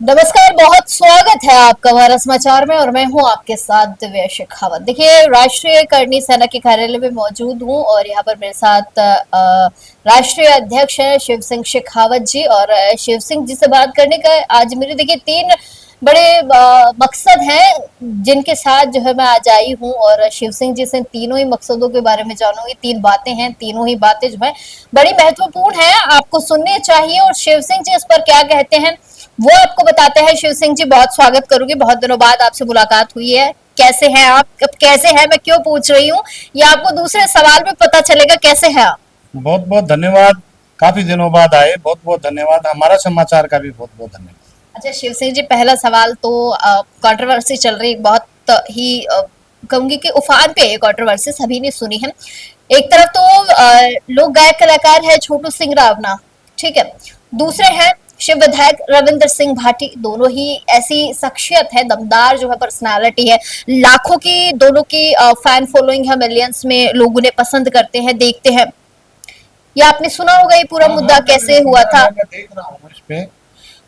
नमस्कार, बहुत स्वागत है आपका हमारा समाचार में और मैं हूं आपके साथ दिव्या शेखावत। देखिए, राष्ट्रीय करनी सेना के कार्यालय में मौजूद हूं और यहाँ पर मेरे साथ राष्ट्रीय अध्यक्ष है शिव सिंह शेखावत जी। और शिव सिंह जी से बात करने का आज मेरे देखिए तीन बड़े मकसद हैं जिनके साथ जो है मैं आज आई हूं और शिव सिंह जी से तीनों ही मकसदों के बारे में जानूंगी। तीन बातें हैं, तीनों ही बातें जो है बड़ी महत्वपूर्ण है, आपको सुननी चाहिए और शिव सिंह जी इस पर क्या कहते हैं वो आपको बताते हैं। शिव सिंह जी, बहुत स्वागत करूंगी, बहुत दिनों बाद आपसे मुलाकात हुई है। कैसे हैं आप? अब कैसे हैं मैं क्यों पूछ रही हूँ, ये आपको दूसरे सवाल में पता चलेगा। कैसे हैं आप? बहुत बहुत धन्यवाद। काफी दिनों बाद आए, बहुत बहुत धन्यवाद। हमारा समाचार का भी बहुत बहुत धन्यवाद। अच्छा शिव सिंह जी, पहला सवाल तो कंट्रोवर्सी चल रही, बहुत ही कहूंगी कि उफान पे है कंट्रोवर्सी, सभी ने सुनी है। एक तरफ तो लोक गायक कलाकार है छोटू सिंह रावना, ठीक है। दूसरे हैं शिव विधायक रविंद्र सिंह भाटी, दोनों ही ऐसी शख्सियत है, दमदार जो है पर्सनालिटी है। लाखों की दोनों की फैन फॉलोइंग है, मिलियंस में लोग उन्हें पसंद करते हैं, देखते हैं। ये आपने सुना होगा ये पूरा हाँ हाँ, मुद्दा मैंने कैसे हुआ सुना था। है, मैं देख रहा हूँ इस पे।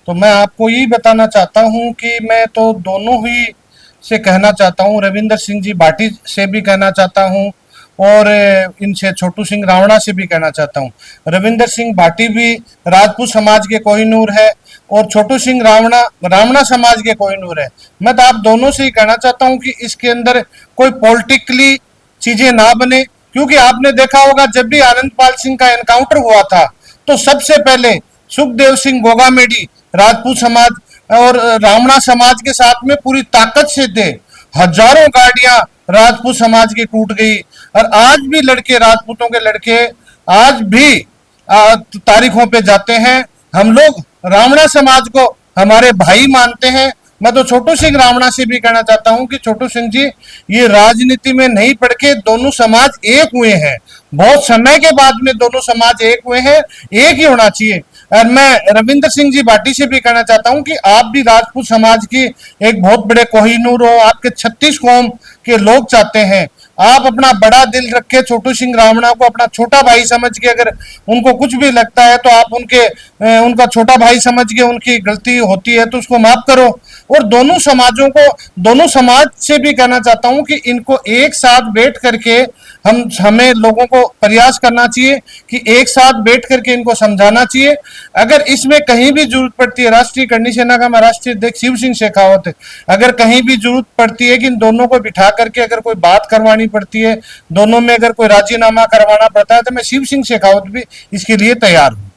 तो मैं आपको यही बताना चाहता हूँ कि मैं तो दोनों ही से कहना चाहता हूँ, रविंदर सिंह जी भाटी से भी कहना चाहता हूँ और इनसे छोटू सिंह रावणा से भी कहना चाहता हूँ। रविंदर सिंह भाटी भी राजपूत समाज के कोहिनूर है और छोटू सिंह रावणा रावणा समाज के कोहिनूर है। मैं तो आप दोनों से ही कहना चाहता हूँ कि इसके अंदर कोई पॉलिटिकली चीजें ना बने, क्योंकि आपने देखा होगा जब भी आनंदपाल सिंह का एनकाउंटर हुआ था तो सबसे पहले सुखदेव सिंह गोगामेडी राजपूत समाज और रावणा समाज के साथ में पूरी ताकत से थे। हजारों गाड़ियां राजपूत समाज की टूट गई और आज भी लड़के, राजपूतों के लड़के आज भी तारीखों पे जाते हैं। हम लोग रावणा समाज को हमारे भाई मानते हैं। मैं तो छोटू सिंह रावणा से भी कहना चाहता हूं कि छोटू सिंह जी, ये राजनीति में नहीं पड़ के दोनों समाज एक हुए हैं। बहुत समय के बाद में दोनों समाज एक हुए हैं, एक ही होना चाहिए। और मैं रविंद्र सिंह जी भाटी से भी कहना चाहता हूं कि आप भी राजपूत समाज की एक बहुत बड़े कोहिनूर हो, आपके 36 कौम के लोग चाहते हैं। आप अपना बड़ा दिल रखे, छोटू सिंह रावणा को अपना छोटा भाई समझ के, अगर उनको कुछ भी लगता है तो आप उनका छोटा भाई समझ के, उनकी गलती होती है तो उसको माफ करो। और दोनों समाजों को, दोनों समाज से भी कहना चाहता हूं कि इनको एक साथ बैठ करके हमें लोगों को प्रयास करना चाहिए कि एक साथ बैठ करके इनको समझाना चाहिए। अगर इसमें कहीं भी जरूरत पड़ती है, राष्ट्रीय करनी सेना का मैं राष्ट्रीय अध्यक्ष शिव सिंह शेखावत है, अगर कहीं भी जरूरत पड़ती है कि इन दोनों को बिठा करके अगर कोई बात करवानी पड़ती है, दोनों में अगर कोई राजीनामा करवाना पड़ता है, तो मैं शिव सिंह शेखावत भी इसके लिए तैयार हूँ।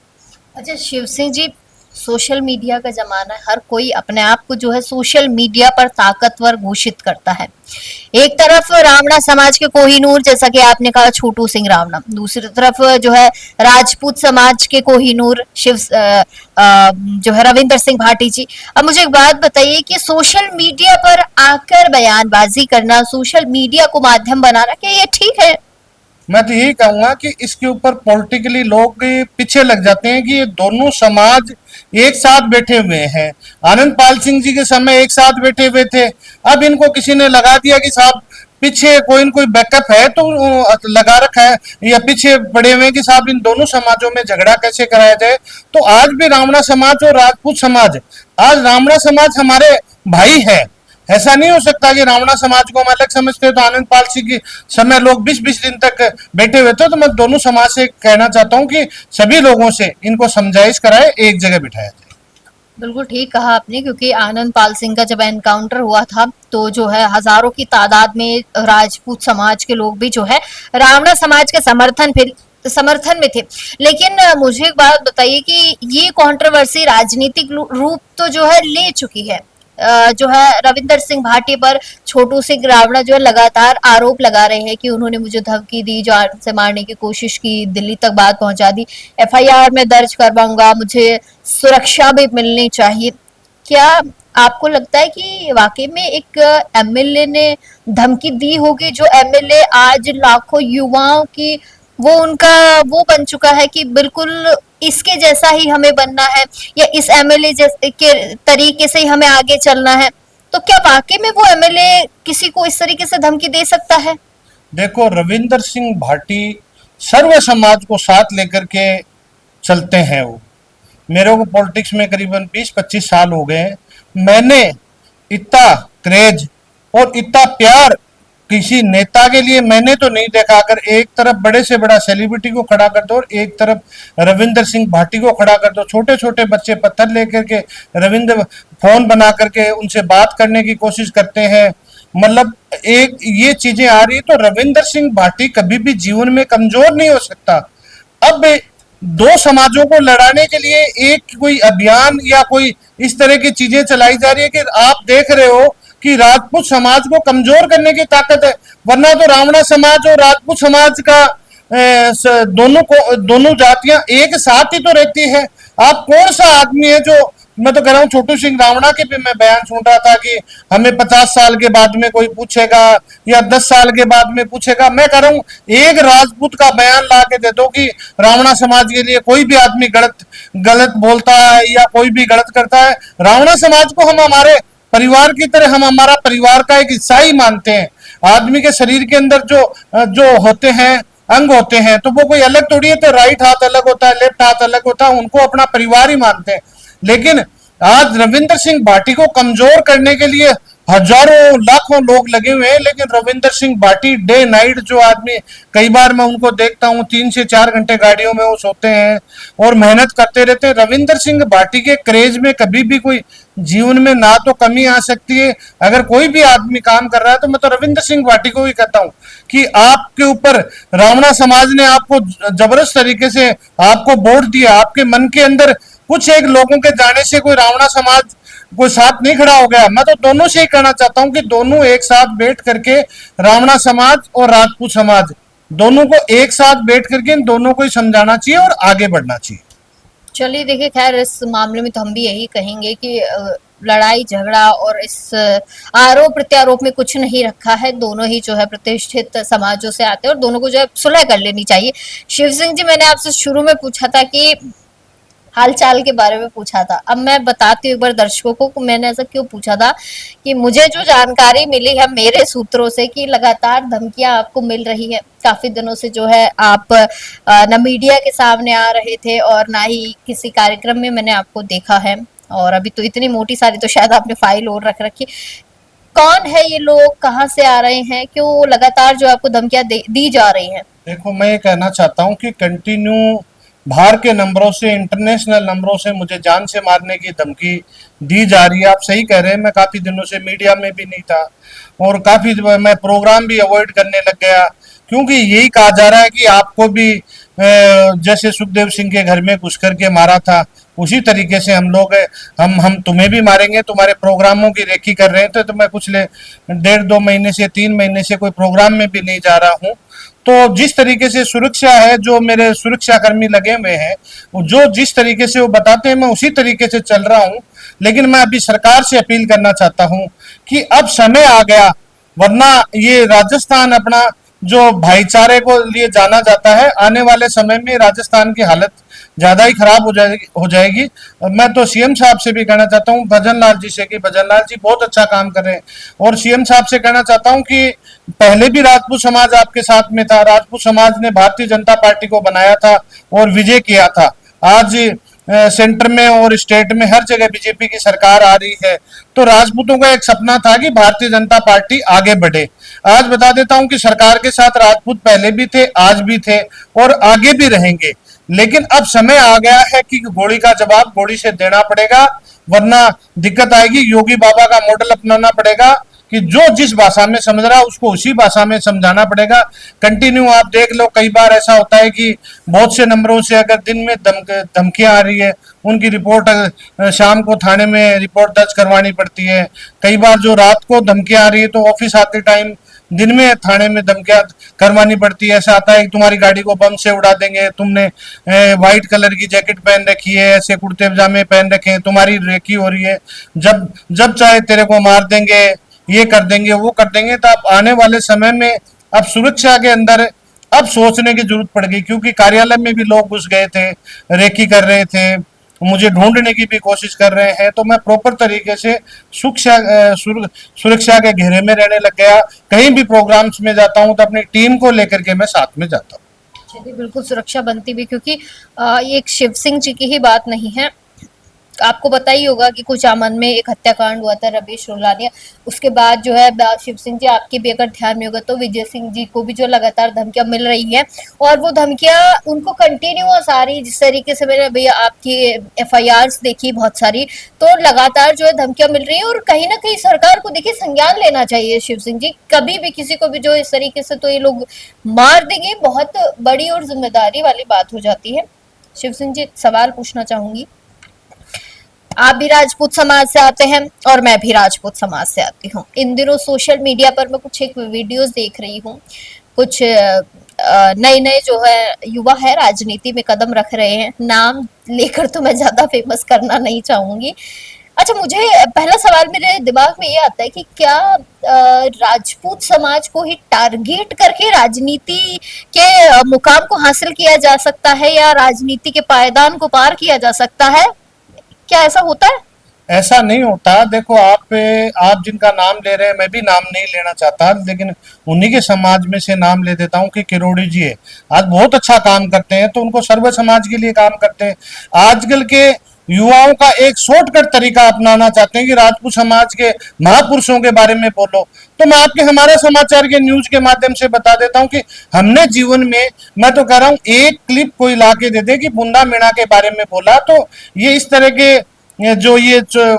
अच्छा शिव सिंह जी, सोशल मीडिया का जमाना है, हर कोई अपने आप को जो है सोशल मीडिया पर ताकतवर घोषित करता है। एक तरफ रावणा समाज के कोहिनूर, जैसा कि आपने कहा छोटू सिंह रावणा, दूसरी तरफ जो है राजपूत समाज के कोहिनूर जो है रविंदर सिंह भाटी जी। अब मुझे एक बात बताइए कि सोशल मीडिया पर आकर बयानबाजी करना, सोशल मीडिया को माध्यम बनाना, क्या ये ठीक है? मैं तो यही कहूंगा कि इसके ऊपर पॉलिटिकली लोग पीछे लग जाते हैं कि ये दोनों समाज एक साथ बैठे हुए हैं। आनंद पाल सिंह जी के समय एक साथ बैठे हुए थे, अब इनको किसी ने लगा दिया कि साहब पीछे कोई न कोई बैकअप है तो लगा रखा है, या पीछे पड़े हुए कि साहब इन दोनों समाजों में झगड़ा कैसे कराया जाए। तो आज भी रावणा समाज और राजपूत समाज, आज रावणा समाज हमारे भाई है। ऐसा नहीं हो सकता कि रावणा समाज को हम अलग समझते हैं तो आनंद पाल सिंह के समय लोग 20-20 दिन तक बैठे हुए थे। तो मैं दोनों समाज से कहना चाहता हूं कि सभी लोगों से इनको समझाइश कराए, एक जगह बिठाया जाए। बिल्कुल ठीक कहा आपने, क्योंकि आनंद पाल सिंह का जब एनकाउंटर हुआ था तो जो है हजारों की तादाद में राजपूत समाज के लोग भी जो है रावणा समाज के समर्थन में थे। लेकिन मुझे एक बात बताइए कि ये कंट्रोवर्सी राजनीतिक रूप तो जो है ले चुकी है। जो है रविंदर सिंह भाटी पर छोटू सिंह रावणा जो है लगातार आरोप लगा रहे हैं कि उन्होंने मुझे धमकी दी, जान से मारने की कोशिश की, दिल्ली तक बात पहुंचा दी, एफआईआर में दर्ज करवाऊंगा, मुझे सुरक्षा भी मिलनी चाहिए। क्या आपको लगता है कि वाकई में एक एमएलए ने धमकी दी होगी, जो एमएलए आज लाखों युवाओं की वो उनका वो बन चुका है कि बिल्कुल इसके जैसा ही हमें बनना है, या इस एमएलए के तरीके से ही हमें आगे चलना है? तो क्या वाकई में वो एमएलए किसी को इस तरीके से धमकी दे सकता है? देखो, रविंदर सिंह भाटी सर्व समाज को साथ लेकर के चलते हैं। वो मेरे को पॉलिटिक्स में करीबन 20-25 साल हो गए हैं। मैंने इतना क्रेज और इतना प्यार किसी नेता के लिए मैंने तो नहीं देखा। अगर एक तरफ बड़े से बड़ा सेलिब्रिटी को खड़ा कर दो और एक तरफ रविंदर सिंह भाटी को खड़ा कर दो, छोटे छोटे बच्चे पत्थर लेकर के रविंद्र फोन बना करके उनसे बात करने की कोशिश करते हैं। मतलब एक ये चीजें आ रही है, तो रविंदर सिंह भाटी कभी भी जीवन में कमजोर नहीं हो सकता। अब दो समाजों को लड़ाने के लिए एक कोई अभियान या कोई इस तरह की चीजें चलाई जा रही है कि आप देख रहे हो कि राजपूत समाज को कमजोर करने की ताकत है। वरना तो रावणा समाज और राजपूत समाज का दोनों जातियां एक साथ ही तो रहती है। आप कौन सा आदमी है जो, मैं तो कह रहा हूँ छोटू सिंह रावणा के भी मैं बयान सुन रहा था कि हमें 50 साल के बाद में कोई पूछेगा या 10 साल के बाद में पूछेगा। मैं कह रहा हूँ एक राजपूत का बयान ला के दे दो कि रावणा समाज के लिए कोई भी आदमी गलत गलत बोलता है या कोई भी गलत करता है, रावणा समाज को हम हमारे परिवार की तरह, हम हमारा परिवार का एक हिस्सा ही मानते हैं। आदमी के शरीर के अंदर जो जो होते हैं अंग होते हैं, तो वो कोई अलग थोड़ी है। तो राइट हाथ अलग होता है, लेफ्ट हाथ अलग होता है, उनको अपना परिवार ही मानते हैं। लेकिन आज रविंदर सिंह भाटी को कमजोर करने के लिए हजारों लाखों लोग लगे हुए हैं, लेकिन रविंदर सिंह भाटी डे नाइट जो आदमी, कई बार मैं उनको देखता हूँ 3 से 4 घंटे गाड़ियों में वो सोते हैं और मेहनत करते रहते हैं। रविंदर सिंह भाटी के क्रेज में कभी भी कोई जीवन में ना तो कमी आ सकती है। अगर कोई भी आदमी काम कर रहा है तो मैं तो रविंदर सिंह भाटी को ही कहता हूँ कि आपके ऊपर रावणा समाज ने आपको जबरदस्त तरीके से आपको वोट दिया, आपके मन के अंदर कुछ एक लोगों के जाने से कोई रावणा समाज कोई साथ नहीं खड़ा हो गया। मैं तो दोनों से ही कहना चाहता हूं कि दोनों एक साथ बैठ करके, रावणा समाज और राजपूत समाज दोनों को एक साथ बैठ करके इन दोनों को ही समझाना चाहिए और आगे बढ़ना चाहिए। चलिए देखिए, खैर इस मामले में तो हम भी यही कहेंगे कि लड़ाई झगड़ा और इस आरोप प्रत्यारोप में कुछ नहीं रखा है। दोनों ही जो है प्रतिष्ठित समाजों से आते हैं और दोनों को जो है सुलह कर लेनी चाहिए। शिव सिंह जी, मैंने आपसे शुरू में पूछा था कि हालचाल के बारे में पूछा था। अब मैं बताती हूँ एक बार दर्शकों को मैंने ऐसा क्यों पूछा था कि मुझे जो जानकारी मिली है मेरे सूत्रों से कि लगातार धमकियां आपको मिल रही है। काफी दिनों से जो है आप न मीडिया के सामने आ रहे थे और ना ही किसी कार्यक्रम में मैंने आपको देखा है। और अभी तो इतनी मोटी सारी तो शायद आपने फाइल और रख रखी। कौन है ये लोग, कहाँ से आ रहे हैं, क्यों लगातार जो आपको धमकियां दी जा रही हैं? देखो, मैं ये कहना चाहता हूँ कि कंटिन्यू बाहर के नंबरों से, इंटरनेशनल नंबरों से मुझे जान से मारने की धमकी दी जा रही है। आप सही कह रहे हैं, मैं काफी दिनों से मीडिया में भी नहीं था और काफी मैं प्रोग्राम भी अवॉइड करने लग गया, क्योंकि यही कहा जा रहा है कि आपको भी जैसे सुखदेव सिंह के घर में घुस करके मारा था उसी तरीके से हम लोग हम तुम्हें भी मारेंगे। तुम्हारे प्रोग्रामों की रेकी कर रहे थे, तो मैं पिछले 1.5-2 महीने से 3 महीने से कोई प्रोग्राम में भी नहीं जा रहा हूँ। तो जिस तरीके से सुरक्षा है, जो मेरे सुरक्षा कर्मी लगे हुए हैं, जो जिस तरीके से वो बताते हैं मैं उसी तरीके से चल रहा हूँ। लेकिन मैं अभी सरकार से अपील करना चाहता हूँ कि अब समय आ गया, वरना ये राजस्थान अपना जो भाईचारे को लिए जाना जाता है, आने वाले समय में राजस्थान की हालत ज्यादा ही खराब हो जाएगी। और मैं तो सीएम साहब से भी कहना चाहता हूँ, भजन लाल जी से, कि भजन लाल जी बहुत अच्छा काम कर रहे हैं। और सीएम साहब से कहना चाहता हूँ कि पहले भी राजपूत समाज आपके साथ में था, राजपूत समाज ने भारतीय जनता पार्टी को बनाया था और विजय किया था। आज सेंटर में और स्टेट में हर जगह बीजेपी की सरकार आ रही है, तो राजपूतों का एक सपना था कि भारतीय जनता पार्टी आगे बढ़े। आज बता देता हूं कि सरकार के साथ राजपूत पहले भी थे, आज भी थे और आगे भी रहेंगे। लेकिन अब समय आ गया है कि गोली का जवाब गोली से देना पड़ेगा, वरना दिक्कत आएगी। योगी बाबा का मॉडल अपनाना पड़ेगा कि जो जिस भाषा में समझ रहा है उसको उसी भाषा में समझाना पड़ेगा। कंटिन्यू आप देख लो, कई बार ऐसा होता है कि बहुत से नंबरों से अगर दिन में धमकियां आ रही है, उनकी रिपोर्ट शाम को थाने में रिपोर्ट दर्ज करवानी पड़ती है। कई बार जो रात को धमकियां आ रही है तो ऑफिस आते टाइम दिन में थाने में धमकियां करवानी पड़ती है। ऐसा आता है कि तुम्हारी गाड़ी को बम से उड़ा देंगे, तुमने व्हाइट कलर की जैकेट पहन रखी है, ऐसे कुर्ते पजामे पहन रखे हैं, तुम्हारी रेकी हो रही है, जब जब चाहे तेरे को मार देंगे, ये कर देंगे, वो कर देंगे। तो अब आने वाले समय में अब सुरक्षा के अंदर अब सोचने की जरूरत पड़ गई, क्योंकि कार्यालय में भी लोग घुस गए थे, रेकी कर रहे थे, मुझे ढूंढने की भी कोशिश कर रहे हैं। तो मैं प्रॉपर तरीके से सुरक्षा के घेरे में रहने लग गया। कहीं भी प्रोग्राम्स में जाता हूं तो अपनी टीम को लेकर के मैं साथ में जाता हूं। जी, बिल्कुल सुरक्षा बनती भी, क्योंकि ये एक शिव सिंह जी की ही बात नहीं है। आपको पता ही होगा कि कुछ आमन में एक हत्याकांड हुआ था रमेश रोलानिया। उसके बाद जो है शिव सिंह जी, आपके भी अगर ध्यान में होगा तो विजय सिंह जी को भी जो लगातार धमकियां मिल रही हैं, और वो धमकियां उनको कंटिन्यूअस आ रही, जिस तरीके से मैंने भैया आपकी एफआईआर्स देखी बहुत सारी, तो लगातार जो है धमकियां मिल रही है। और कहीं ना कहीं सरकार को देखिए संज्ञान लेना चाहिए। शिव सिंह जी कभी भी किसी को भी जो इस तरीके से तो ये लोग मार देंगे, बहुत बड़ी और जिम्मेदारी वाली बात हो जाती है। शिव सिंह जी, एक सवाल पूछना चाहूंगी। आप भी राजपूत समाज से आते हैं और मैं भी राजपूत समाज से आती हूँ। इन दिनों सोशल मीडिया पर मैं कुछ एक वीडियोस देख रही हूँ। कुछ नए नए जो है युवा है राजनीति में कदम रख रहे हैं। नाम लेकर तो मैं ज्यादा फेमस करना नहीं चाहूंगी। अच्छा, मुझे पहला सवाल मेरे दिमाग में ये आता है कि क्या राजपूत समाज को ही टारगेट करके राजनीति के मुकाम को हासिल किया जा सकता है, या राजनीति के पायदान को पार किया जा सकता है? क्या ऐसा होता है? ऐसा नहीं होता। देखो, आप जिनका नाम ले रहे हैं, मैं भी नाम नहीं लेना चाहता, लेकिन उन्हीं के समाज में से नाम ले देता हूं कि किरोड़ी जी है। आज बहुत अच्छा काम करते हैं, तो उनको सर्व समाज के लिए काम करते हैं। आजकल के युवाओं का एक शॉर्टकट तरीका अपनाना चाहते हैं कि राजपूत समाज के महापुरुषों के बारे में बोलो। तो मैं आपके हमारे समाचार के न्यूज के माध्यम से बता देता हूं कि हमने जीवन में, मैं तो कह रहा हूं, एक क्लिप कोई ला के दे दे कि बुंदा मीणा के बारे में बोला, तो ये इस तरह के ये जो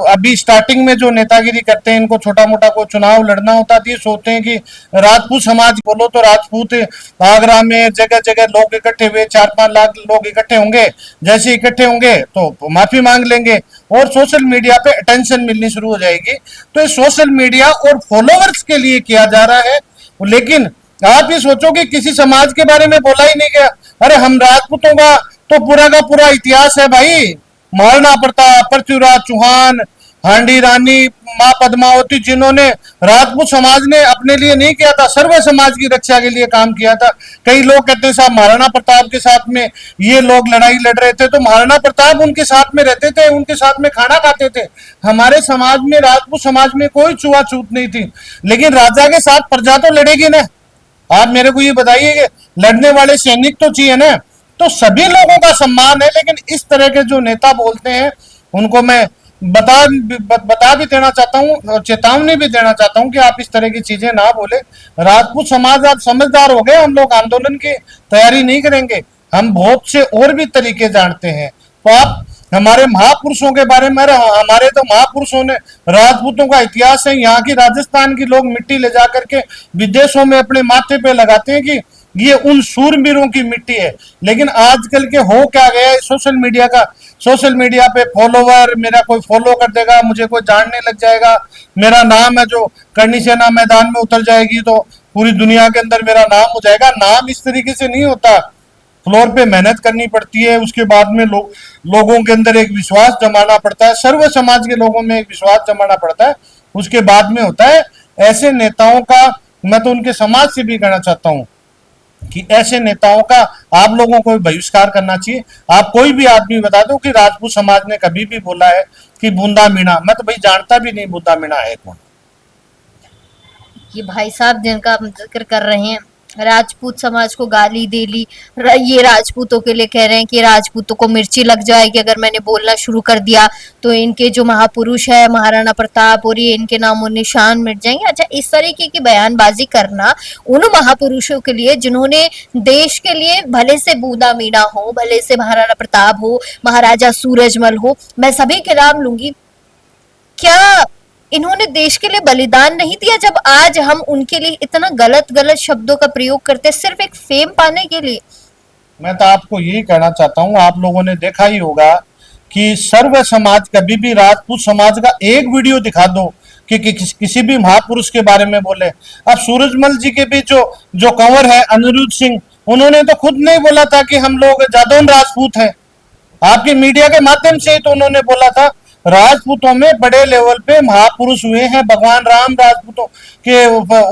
अभी स्टार्टिंग में जो नेतागिरी करते हैं, इनको छोटा मोटा कोई चुनाव लड़ना होता है, ये सोचते हैं कि राजपूत समाज बोलो तो राजपूत आगरा में जगह जगह लोग इकट्ठे हुए, 4-5 लाख लोग इकट्ठे होंगे। जैसे इकट्ठे होंगे तो माफी मांग लेंगे और सोशल मीडिया पे अटेंशन मिलनी शुरू हो जाएगी। तो ये सोशल मीडिया और फॉलोवर्स के लिए किया जा रहा है। लेकिन आप ये सोचो कि किसी समाज के बारे में बोला ही नहीं गया। अरे हम राजपूतों का पूरा इतिहास है भाई। महाराणा प्रताप, पृथ्वीराज चौहान, हांडी रानी, माँ पद्मावती, जिन्होंने राजपूत समाज ने अपने लिए नहीं किया था, सर्व समाज की रक्षा के लिए काम किया था। कई लोग कहते हैं साहब महाराणा प्रताप के साथ में ये लोग लड़ाई लड़ रहे थे, तो महाराणा प्रताप उनके साथ में रहते थे, उनके साथ में खाना खाते थे। हमारे समाज में, राजपूत समाज में कोई छुआछूत नहीं थी। लेकिन राजा के साथ प्रजा तो लड़ेगी ना। आप मेरे को ये बताइए कि लड़ने वाले सैनिक तो चाहिए ना। तो सभी लोगों का सम्मान है, लेकिन इस तरह के जो नेता बोलते हैं उनको मैं बता भी देना चाहता हूँ और चेतावनी भी देना चाहता हूँ कि आप इस तरह की चीजें ना बोले। राजपूत समाज आप समझदार हो गए, हम लोग आंदोलन की तैयारी नहीं करेंगे। हम बहुत से और भी तरीके जानते हैं। तो आप हमारे महापुरुषों के बारे में, हमारे तो महापुरुषों ने, राजपूतों का इतिहास है। यहाँ की राजस्थान की लोग मिट्टी ले जा करके विदेशों में अपने माथे पे लगाते हैं कि ये उन सूरवीरों की मिट्टी है। लेकिन आजकल के हो क्या गया है सोशल मीडिया का। सोशल मीडिया पे फॉलोवर, मेरा कोई फॉलो कर देगा, मुझे कोई जानने लग जाएगा, मेरा नाम है जो करनी सेना मैदान में उतर जाएगी तो पूरी दुनिया के अंदर मेरा नाम हो जाएगा। नाम इस तरीके से नहीं होता। फ्लोर पे मेहनत करनी पड़ती है, उसके बाद में लोगों के अंदर एक विश्वास जमाना पड़ता है, सर्व समाज के लोगों में एक विश्वास जमाना पड़ता है, उसके बाद में होता है। ऐसे नेताओं का मैं तो उनके समाज से भी कहना चाहता हूँ कि ऐसे नेताओं का आप लोगों को बहिष्कार करना चाहिए। आप कोई भी आदमी बता दो कि राजपूत समाज ने कभी भी बोला है कि बूंदा मीणा, मैं तो भाई जानता भी नहीं बूंदा मीणा है कौन। ये भाई साहब जिनका हम जिक्र कर रहे हैं, राजपूत समाज को गाली दे ली। ये राजपूतों के लिए कह रहे हैं कि राजपूतों को मिर्ची लग जाएगी अगर मैंने बोलना शुरू कर दिया, तो इनके जो महापुरुष है महाराणा प्रताप और ये इनके नामो निशान मिट जाएंगे। अच्छा, इस तरीके की बयानबाजी करना उन महापुरुषों के लिए जिन्होंने देश के लिए, भले से बूंदा मीणा हो, भले से महाराणा प्रताप हो, महाराजा सूरजमल हो, मैं सभी के नाम लूंगी, क्या इन्होंने देश के लिए बलिदान नहीं दिया जब आज हम उनके लिए इतना गलत गलत शब्दों का प्रयोग करते हैं सिर्फ एक फेम पाने के लिए? मैं तो आपको यही कहना चाहता हूँ, आप लोगों ने देखा ही होगा कि सर्व समाज, कभी भी राजपूत समाज का एक वीडियो दिखा दो कि किसी भी महापुरुष के बारे में बोले। अब सूरजमल जी के भी जो कंवर है अनिरुद्ध सिंह, उन्होंने तो खुद नहीं बोला था कि हम लोग जादौन राजपूत हैं। आपके मीडिया के माध्यम से ही तो उन्होंने बोला था। राजपूतों में बड़े लेवल पे महापुरुष हुए हैं, भगवान राम राजपूतों के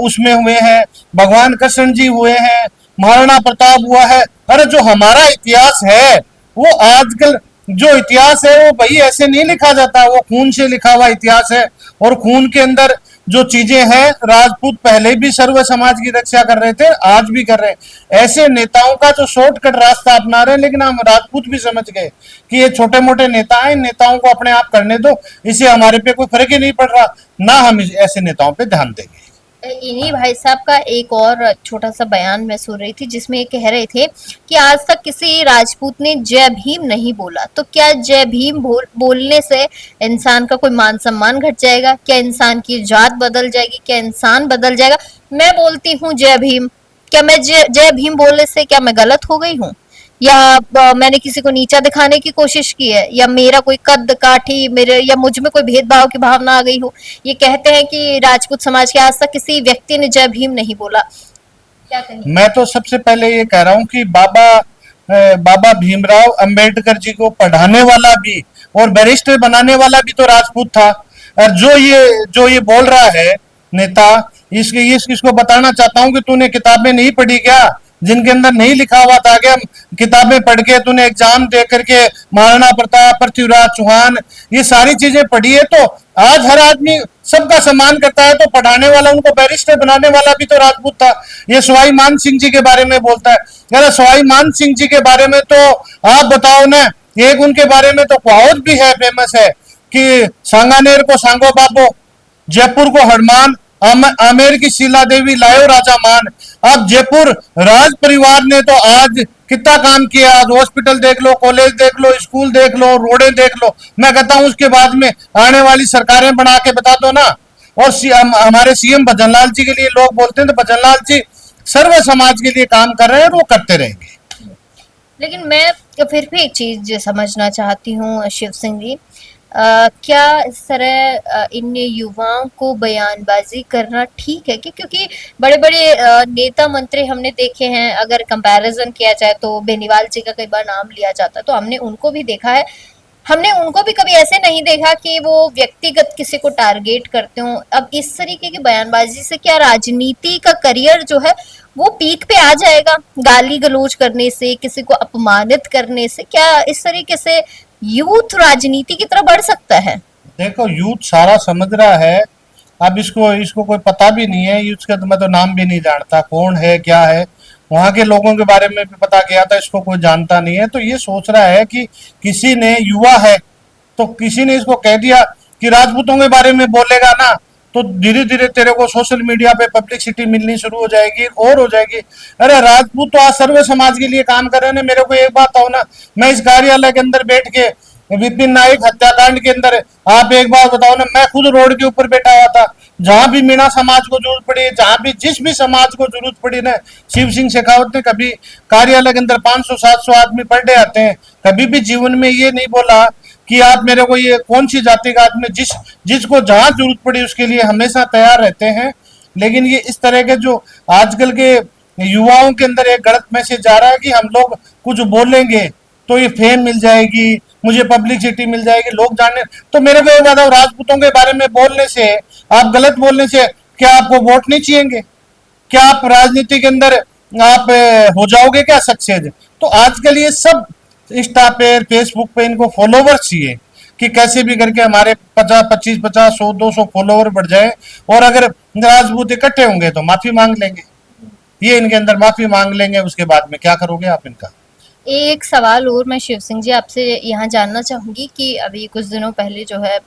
उसमें हुए हैं, भगवान कृष्ण जी हुए हैं, महाराणा प्रताप हुआ है। अरे जो हमारा इतिहास है, वो आजकल जो इतिहास है वो भाई ऐसे नहीं लिखा जाता, वो खून से लिखा हुआ इतिहास है। और खून के अंदर जो चीजें हैं, राजपूत पहले भी सर्व समाज की रक्षा कर रहे थे, आज भी कर रहे हैं। ऐसे नेताओं का जो शॉर्टकट रास्ता अपना रहे हैं, लेकिन हम राजपूत भी समझ गए कि ये छोटे मोटे नेता हैं, इन नेताओं को अपने आप करने दो, इससे हमारे पे कोई फर्क ही नहीं पड़ रहा, ना हम ऐसे नेताओं पे ध्यान देंगे। इन्हीं भाई साहब का एक और छोटा सा बयान मैं सुन रही थी जिसमें ये कह रहे थे कि आज तक किसी राजपूत ने जय भीम नहीं बोला, तो क्या जय भीम बोलने से इंसान का कोई मान सम्मान घट जाएगा? क्या इंसान की जात बदल जाएगी? क्या इंसान बदल जाएगा? मैं बोलती हूँ जय भीम, क्या मैं जय भीम बोलने से क्या मैं गलत हो गई हूँ? या मैंने किसी को नीचा दिखाने की कोशिश की है, या मेरा कोई कद काठी मेरे, या मुझ में कोई भेदभाव की भावना आ गई हो? ये कहते हैं कि राजपूत समाज के आज तक किसी व्यक्ति ने जय भीम नहीं बोला, क्या कहेंगे? मैं तो सबसे पहले ये कह रहा हूँ कि बाबा भीमराव अंबेडकर जी को पढ़ाने वाला भी और बैरिस्टर बनाने वाला भी तो राजपूत था। और जो ये बोल रहा है नेता, इसको बताना चाहता हूँ कि तूने किताबें नहीं पढ़ी क्या, जिनके अंदर नहीं लिखा हुआ था क्या? किताबें पढ़ के तूने एग्जाम दे करके महाराणा प्रताप, पृथ्वीराज चौहान, ये सारी चीजें पढ़ी है, तो आज हर आदमी सबका सम्मान करता है, तो पढ़ाने वाला, उनको बैरिस्टर बनाने वाला भी तो राजपूत था। ये सवाई मान सिंह जी के बारे में बोलता है, यार सवाई मान सिंह जी के बारे में तो आप बताओ ना। एक उनके बारे में तो कहावत भी है, फेमस है कि सांगानेर को सांगो बाबो, जयपुर को हरमान, आमेर की शीला देवी लायो राजा मान। अब जयपुर राज परिवार ने तो आज कितना काम किया, आज हॉस्पिटल देख लो, कॉलेज देख लो, स्कूल देख लो, रोडे देख लो। मैं कहता हूं उसके बाद में आने वाली सरकारें बना के बता दो ना। और हमारे सीएम भजनलाल जी के लिए लोग बोलते हैं, तो भजनलाल जी सर्व समाज के लिए काम कर रहे हैं, वो करते रहेंगे। लेकिन मैं फिर भी एक चीज समझना चाहती हूँ शिव सिंह जी, क्या इस तरह इन युवाओं को बयानबाजी करना ठीक है? क्योंकि बड़े बड़े नेता मंत्री हमने देखे हैं, अगर कंपैरिजन किया जाए तो बेनीवाल जी का कई बार नाम लिया जाता है, तो हमने उनको भी देखा है, हमने उनको भी कभी ऐसे नहीं देखा कि वो व्यक्तिगत किसी को टारगेट करते हो। अब इस तरीके की बयानबाजी से क्या राजनीति का करियर जो है वो पीक पे आ जाएगा? गाली गलौज करने से, किसी को अपमानित करने से क्या इस तरीके से यूथ राजनीति की तरफ बढ़ सकता है? देखो, यूथ सारा समझ रहा है। अब इसको इसको कोई पता भी नहीं है, यूथ का तो मैं तो नाम भी नहीं जानता, कौन है क्या है। वहां के लोगों के बारे में भी पता किया था, इसको कोई जानता नहीं है। तो ये सोच रहा है कि किसी ने, युवा है तो किसी ने इसको कह दिया कि राजपूतों के बारे में बोलेगा ना, तो धीरे धीरे तेरे को सोशल मीडिया पे पब्लिसिटी मिलनी शुरू हो जाएगी और हो जाएगी। अरे राजपूत तो आज सर्व समाज के लिए काम कर रहे हैं। मेरे को एक बात हो ना, मैं इस कार्यालय के अंदर बैठ के विपिन नायक हत्याकांड के अंदर, आप एक बात बताओ ना, मैं खुद रोड के ऊपर बैठा हुआ था। जहां भी मीणा समाज को जरूरत पड़ी, जहां भी जिस भी समाज को जरूरत पड़ी ना, शिव सिंह शेखावत ने कभी कार्यालय के अंदर 500-700 आदमी पर डे आते हैं, कभी भी जीवन में ये नहीं बोला कि आप मेरे को ये कौन सी जाति का आदमी, जिसको जहां जरूरत पड़ी उसके लिए हमेशा तैयार रहते हैं। लेकिन ये इस तरह के जो आजकल के युवाओं के अंदर एक गलत मैसेज जा रहा है कि हम लोग कुछ बोलेंगे तो ये फेम मिल जाएगी, मुझे पब्लिसिटी मिल जाएगी, लोग जाने। तो मेरे को ये बताओ, राजपूतों के बारे में बोलने से, आप गलत बोलने से क्या आपको वोट नहीं चाहिए? क्या आप राजनीति के अंदर आप हो जाओगे क्या सक्सेस? तो आजकल ये सब इंस्टा पे, फेसबुक पे इनको फॉलोवर्स चाहिए कि कैसे भी करके हमारे 50, 25, 50, 100, 200 फॉलोवर बढ़ जाए। और अगर राजपूत इकट्ठे होंगे तो माफी मांग लेंगे, ये इनके अंदर माफी मांग लेंगे, उसके बाद में क्या करोगे आप इनका? एक सवाल और मैं शिव सिंह जी आपसे यहाँ जानना चाहूंगी कि अभी कुछ दिनों पहले जो है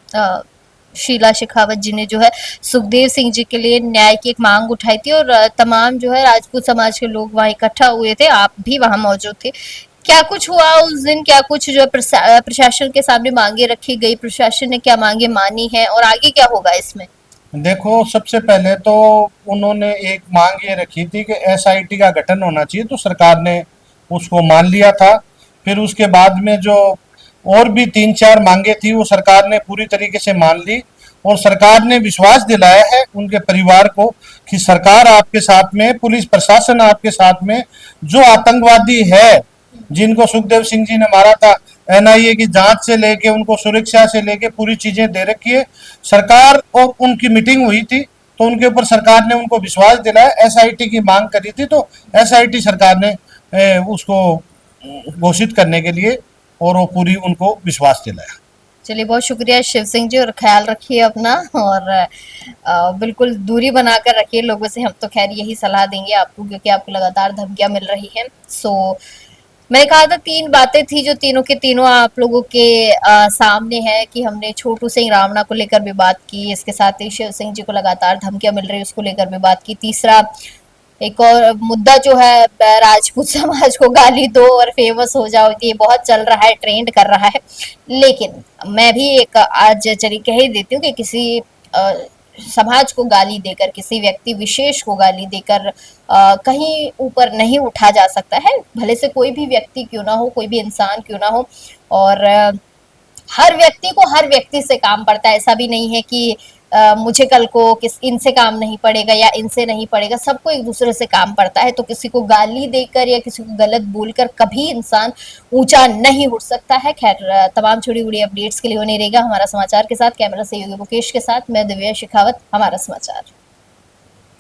शीला शेखावत जी ने जो है सुखदेव सिंह जी के लिए न्याय की एक मांग उठाई थी, और तमाम जो है राजपूत समाज के लोग वहाँ इकट्ठा हुए थे, आप भी वहाँ मौजूद थे। क्या कुछ हुआ उस दिन? क्या कुछ जो है प्रशासन के सामने मांगे रखी गई? प्रशासन ने क्या मांगे मानी है, और आगे क्या होगा इसमें? देखो, सबसे पहले तो उन्होंने एक मांग ये रखी थी कि एसआईटी का गठन होना चाहिए, तो सरकार ने उसको मान लिया था। फिर उसके बाद में जो और भी 3-4 मांगे थी, वो सरकार ने पूरी तरीके से मान ली। और सरकार ने विश्वास दिलाया है उनके परिवार को कि सरकार आपके साथ में, पुलिस प्रशासन आपके साथ में। जो आतंकवादी है जिनको सुखदेव सिंह जी ने मारा था, एनआईए की जांच से लेके उनको सुरक्षा से लेके पूरी चीजें दे रखी है सरकार। और उनकी मीटिंग हुई थी तो उनके ऊपर सरकार ने उनको विश्वास दिलाया, एसआईटी की मांग करी थी, तो एसआईटी सरकार ने उसको घोषित करने के लिए और वो पूरी उनको विश्वास दिलाया। चलिए, बहुत शुक्रिया शिव सिंह जी, और ख्याल रखिए अपना, और बिल्कुल दूरी बनाकर रखिए लोगों से। हम तो खैर यही सलाह देंगे आपको, क्योंकि आपको लगातार धमकियां मिल रही हैं। मैंने कहा था 3 बातें थी जो तीनों के तीनों आप लोगों के सामने है, कि हमने छोटू सिंह रावणा को लेकर भी बात की, इसके साथ ही शिव सिंह जी को लगातार धमकियां मिल रही है उसको लेकर भी बात की। तीसरा एक और मुद्दा जो है, राजपूत समाज को गाली दो और फेमस हो जाओ, ये बहुत चल रहा है, ट्रेंड कर रहा है। लेकिन मैं भी एक आज चलिए कह ही देती हूँ कि किसी समाज को गाली देकर, किसी व्यक्ति विशेष को गाली देकर कहीं ऊपर नहीं उठा जा सकता है, भले से कोई भी व्यक्ति क्यों ना हो, कोई भी इंसान क्यों ना हो। और हर व्यक्ति को हर व्यक्ति से काम पड़ता है, ऐसा भी नहीं है कि मुझे कल को किस इनसे काम नहीं पड़ेगा या इनसे नहीं पड़ेगा, सबको एक दूसरे से काम पड़ता है। तो किसी को गाली देकर या किसी को गलत बोलकर कभी इंसान ऊंचा नहीं उठ सकता है। खैर, तमाम छोटी बड़ी अपडेट्स के लिए बने रहेगा हमारा समाचार के साथ। कैमरा से योगी मुकेश के साथ मैं दिव्या शेखावत, हमारा समाचार।